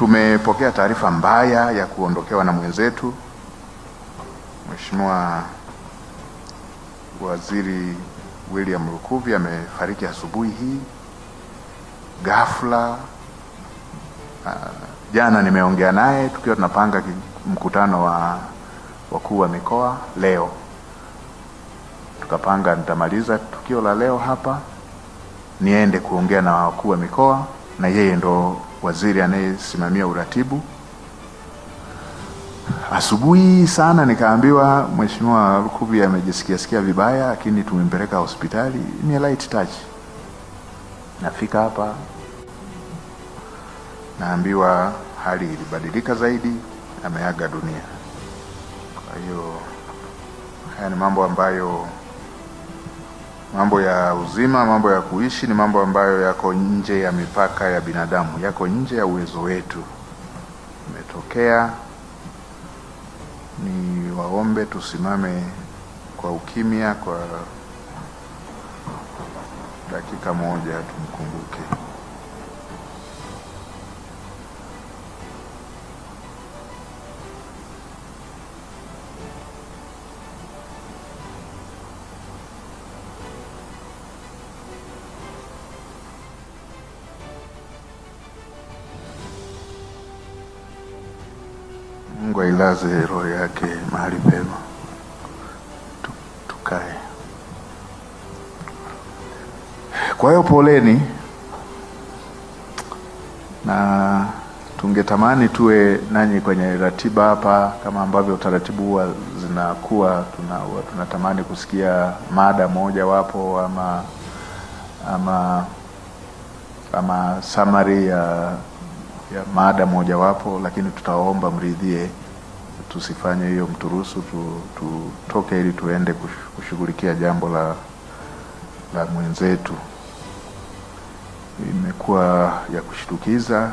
Tumepokea taarifa mbaya ya kuondokewa na mwenzetu Mheshimiwa Waziri William Lukuvi. Amefariki asubuhi hii ghafla. Jana nimeongea naye tukiwa tunapanga mkutano wa wakuu wa mikoa leo. Tukapanga nitamaliza tukio la leo hapa niende kuongea na wakuu wa mikoa, na yeye ndo waziri anayesimamia uratibu. Asubuhi sana nikaambiwa Mheshimiwa Lukuvi amejisikia vibaya, lakini tumempeleka hospitali. Ni light touch. Nafika hapa naambiwa hali ilibadilika zaidi, ameaga dunia. Kwa hiyo haya ni mambo ambayo, mambo ya uzima, mambo ya kuishi ni mambo ambayo yako nje ya mipaka ya binadamu, yako nje ya uwezo wetu. Imetokea, ni waombe tusimame kwa ukimya kwa dakika moja tumkumbuke. Mungu ailaze roho yake mahali pema. Tukae. Kwa hiyo poleni, na tungetamani tuwe nanyi kwenye ratiba hapa kama ambavyo utaratibu huwa zinakuwa. Tunatamani kusikia mada moja wapo ama summary ya mada moja wapo, lakini tutaomba mridhie tusifanye hiyo, mturuhusu tutoke ili tuende kushughulikia jambo la mwenzetu. Imekuwa ya kushtukiza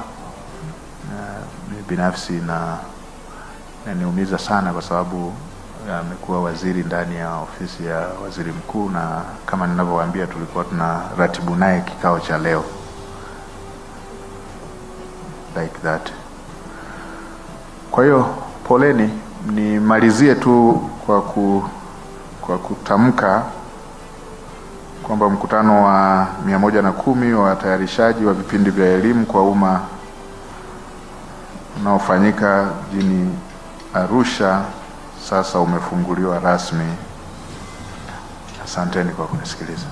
binafsi na niumiza sana, kwa sababu amekuwa waziri ndani ya ofisi ya waziri mkuu, na kama ninavyowaambia tulikuwa tuna ratibu naye kikao cha leo like that. Kwa hiyo poleni. Nimalizie tu kwa kutamka kwamba mkutano wa 110 wa watayarishaji wa vipindi vya elimu kwa umma unaofanyika jijini Arusha sasa umefunguliwa rasmi. Asanteni kwa kunisikiliza.